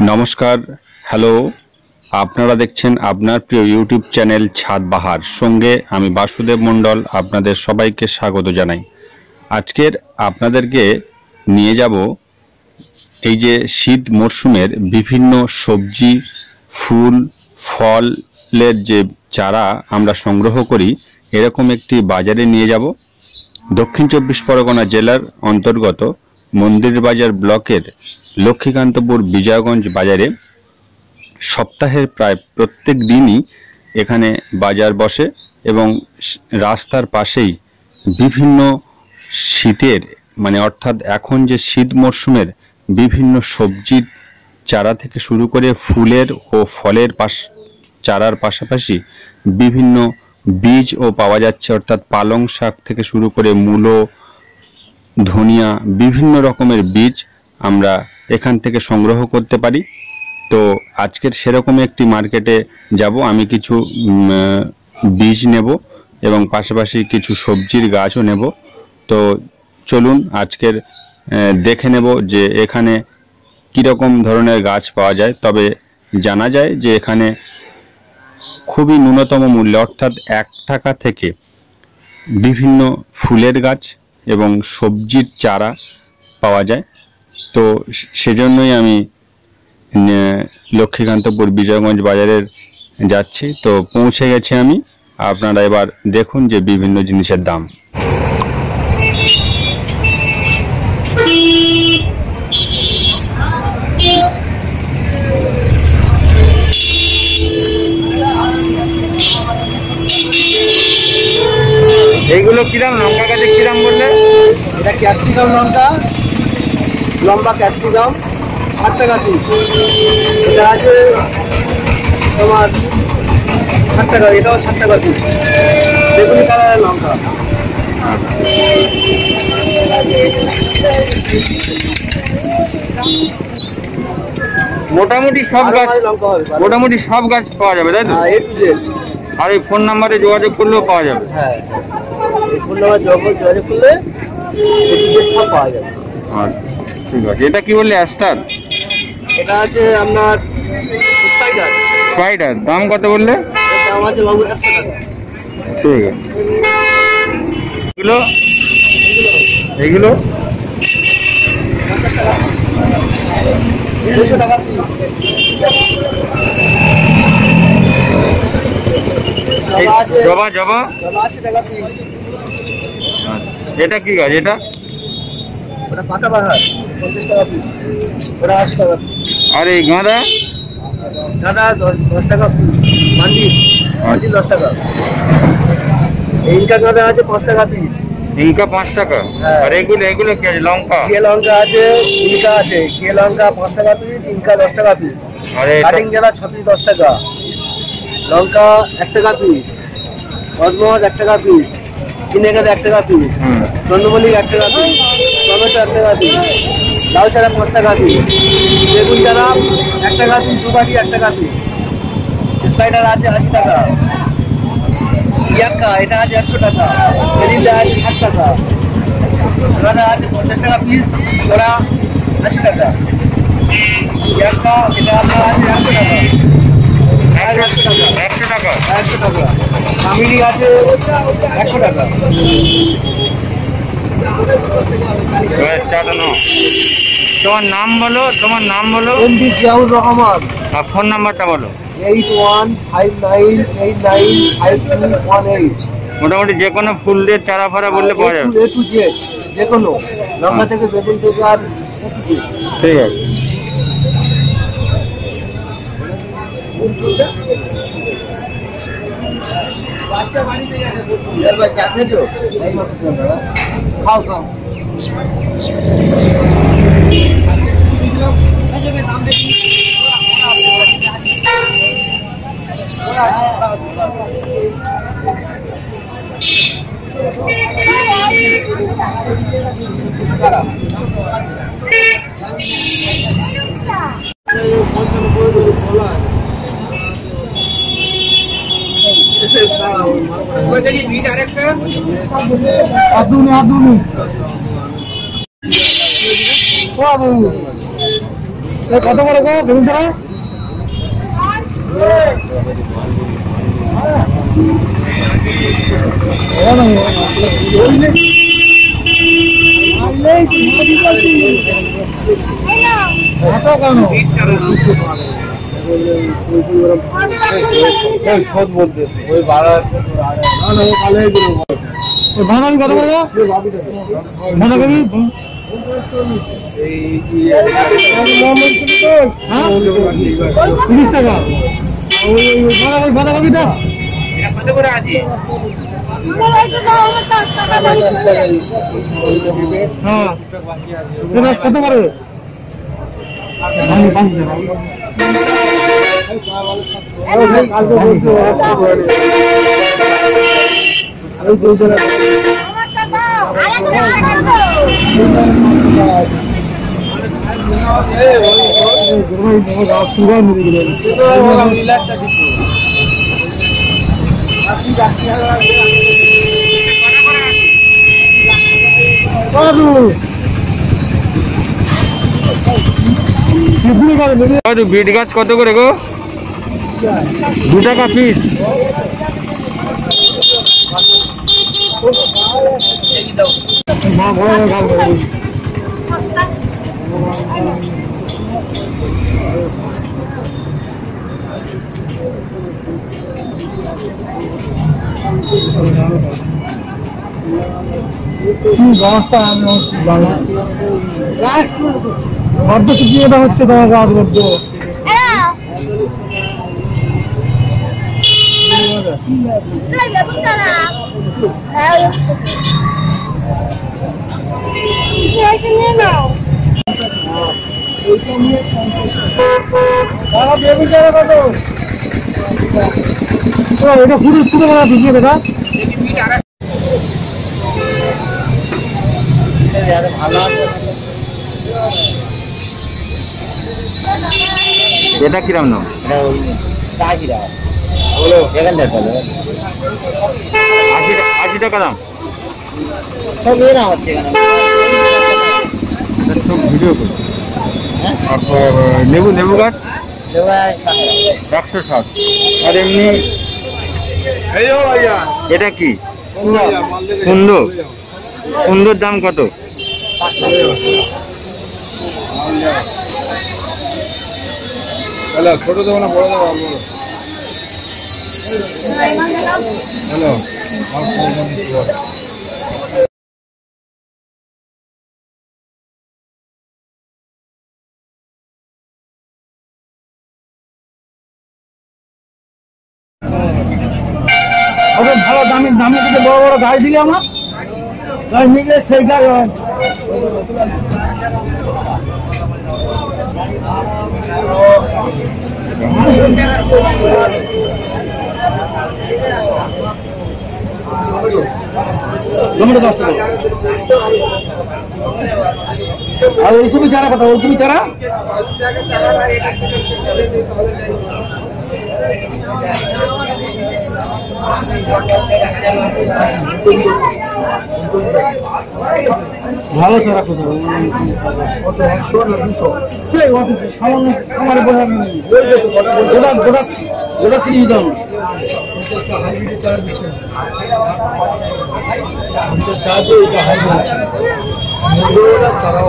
नमस्कार हेलो আপনারা দেখছেন আপনার প্রিয় ইউটিউব চ্যানেল ছাদ বাহার সঙ্গে আমি বাসুদেব মণ্ডল আপনাদের সবাইকে স্বাগত জানাই। আজকের আপনাদেরকে নিয়ে যাব এই যে শীত মরশুমের বিভিন্ন সবজি ফুল ফলের যে চারা আমরা সংগ্রহ করি এরকম একটি বাজারে নিয়ে যাব। দক্ষিণ চব্বিশ পরগনা জেলার অন্তর্গত মন্দিরবাজার ব্লকের লক্ষ্মীকান্তপুর বিজয়গঞ্জ বাজারে সপ্তাহের প্রায় প্রত্যেক দিনই এখানে বাজার বসে এবং রাস্তার পাশেই বিভিন্ন শীতের অর্থাৎ এখন যে শীত মরশুমের বিভিন্ন সবজির চারা থেকে শুরু করে ফুলের ও ফলের চারার পাশাপাশি বিভিন্ন বীজও পাওয়া যাচ্ছে, অর্থাৎ পালং শাক থেকে শুরু করে মূলো ধনিয়া বিভিন্ন রকমের বীজ আমরা এখান থেকে সংগ্রহ করতে পারি। তো আজকের সেরকম একটি মার্কেটে যাব, আমি কিছু বীজ নেব এবং পাশাপাশি কিছু সবজির গাছও নেব। তো চলুন আজকের দেখে নেব যে এখানে কীরকম ধরনের গাছ পাওয়া যায়। তবে জানা যায় যে এখানে খুবই ন্যূনতম মূল্যে অর্থাৎ 1 টাকা থেকে বিভিন্ন ফুলের গাছ এবং সবজির চারা পাওয়া যায়। তো সেজন্যই আমি লক্ষ্মীকান্তপুর বিজয়গঞ্জ বাজারের যাচ্ছি। তো পৌঁছে গেছি আমি, আপনারা এবার দেখুন যে বিভিন্ন জিনিসের দাম। এইগুলো কিরাম? লঙ্কা গাছে কিরাম বললে? এটা ক্যাপসিকাম লঙ্কা, লম্বা ক্যাপসিকাম 60 টাকা পিস। এটা আছে তোমার 60 টাকা, এটাও 60 টাকা পিস। বেগুনি কালারের লঙ্কা। মোটামুটি সব গাছ পাওয়া যাবে, তাই তো? A to Z। আর এই ফোন নাম্বারে যোগাযোগ করলেও পাওয়া যাবে? হ্যাঁ, এই ফোন নাম্বারে যোগাযোগ করলে A to Z সব পাওয়া যাবে। আচ্ছা ঠিক আছে। এটা কি বললে? অ্যাস্টার? এটা আছে আপনার স্পাইডার। দাম কত বললে? দাম আছে বাবু 100 টাকা। ঠিক আছে। এইগুলো 50 টাকা, 200 টাকা পিস। জবা 80 টাকা পিস। এটা কি গাছ? এটা ওটা পাতাবাহার 50 টাকা পিস, ওটা 80 টাকা পিস। আর এই গাঁদা? গাঁদা 10 টাকা পিস। মান্ডি 10 টাকা। ইনকা গাঁদা আছে 5 টাকা পিস। ইনকা 5 টাকা। আর এগুলো কি আছে? লঙ্কা? কে লঙ্কা আছে, ইনকা আছে। কে লঙ্কা 5 টাকা পিস, ইনকা 10 টাকা পিস। কাটিং জেলা 6 পিস 10 টাকা। লঙ্কা 1 টাকা পিস। কসমস 1 টাকা পিস। চিনেগাদ 1 টাকা পিস। চন্দ্রমল্লিক 1 টাকা পিস। টমেটো 1 টাকা পিস। লাউ চারা 5 টাকা পিস। বেগুন চারা 1 টাকা পিস। দুবাটি 1 টাকা পিস। স্পাইডার আছে 80 টাকা। ইয়াক্কা এটা আছে 100 টাকা। মেরিন্ডা আছে 60 টাকা। গাঁদা আছে 50 টাকা পিস, ওরা 80 টাকা। ইয়াক্কা এটা আপনার আছে 100 টাকা। 100 টাকা। 100 টাকা। কামিনী আছে 100 টাকা। তোমার নাম বলো? MD জিয়াউর রহমান। আর ফোন নাম্বারটা বলো? 8159852518। মোটামুটি যে কোনো ফুলের চারা ফারা বললে পাওয়া যাবে? A to Z যে কোনো লঙ্কা থেকে বেগুন থেকে আর A to Z। ঠিক আছে। খাও খাও। কত করে গো বেগুন ছাড়া? বাঁধাকপি কত করে? বাঁধাকপি 30 টাকা। বাঁধাকপিটা কত করে আছে? হ্যাঁ কত করে? বিট গাছ কত করে গো? 2 টাকা পিস। হচ্ছে তোমার গাছ বদ্ধ এটা পুরো পুরো ভিজিয়ে দেবা। এটা কিরম নাম? 80 টাকা দাম। ভিডিও লেবু লেবু গাছ 160। আর এমনি এটা কি সুন্দর? সুন্দর দাম কত? ছোট দেবো না বড় দেবো? হ্যালো ভালো দামি দামি থেকে বড় বড় গাছ দিলে আমার গাছ নিলে সেইটা আর ওইটুকু চারা কথা ওইটুকু চারা ভালো চারা কোথাও কত 100 না 200 সামান্য আমার গোটা গোটা গোটা 30 দাম 50টা হাইব্রিড চারা দিচ্ছেন 50টা আছে এটা হাইব্রিড চারা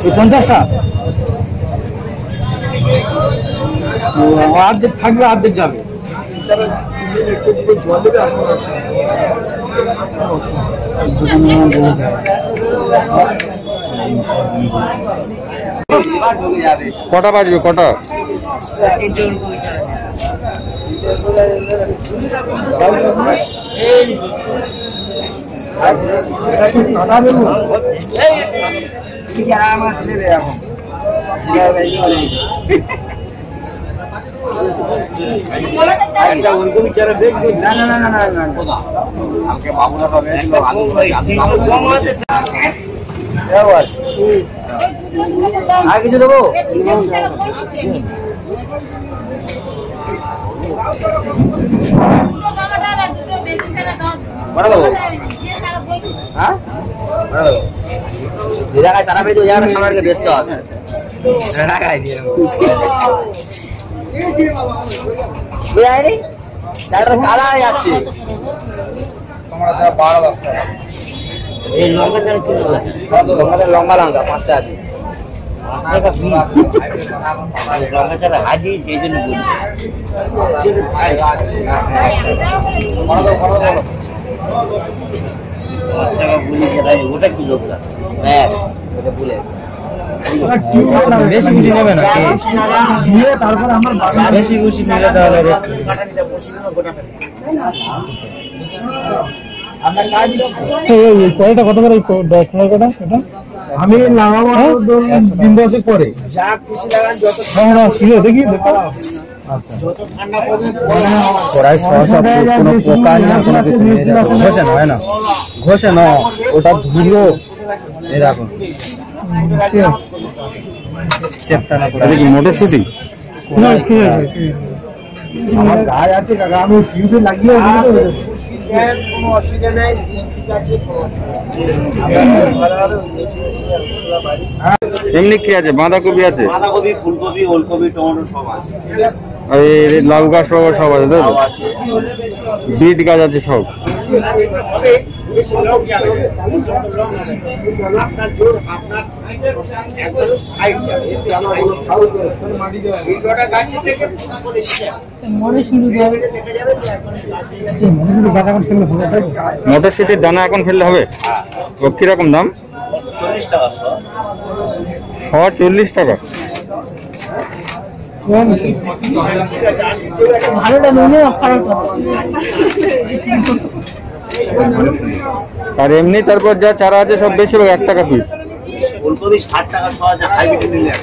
এই 50টা অর্ধেক থাকবে অর্ধেক যাবে জল দেবে কটা বাজবে কটা? আর কিছু দেবো? হ্যাঁ যে জায়গায় চারা পেয়েছে ওই জায়গাটা সামনে বেচতে হবে। কাদা হয়ে যাচ্ছে। লম্বা লঙ্কা 5 টাকা। ওটা কি লোক বেশি খুশি নেবে না তারপর আমার বেশি খুশি নিলে তাহলে কত করে কটা আমি লাগাবো 3 বছর পরে যা খুশি লাগান যত দেখি দেখো ঘষে না ওটা ধুলো এরকম মটরশুটি আমার গায়ে আছে কাকা আমি টিউবে লাগিয়ে কোনো অসুবিধা নেই, ঠিক আছে। এমনি কি আছে? বাঁধাকপি আছে, বাঁধাকপি, ফুলকপি, ওলকপি, টমেটো সব আছে। আর এই লাউ গাছ সব আছে, তাই তো? বিট গাছ আছে সব। মটরশুটির দানা এখন ফেললে হবে? ও কিরকম দাম? 40 টাকা। 40 টাকা। আর এমনি তারপর যা চারা আছে সব বেশিরভাগ 1 টাকা পিস। ফুলকপি 60 টাকা শ, যা হাইব্রিড নিলে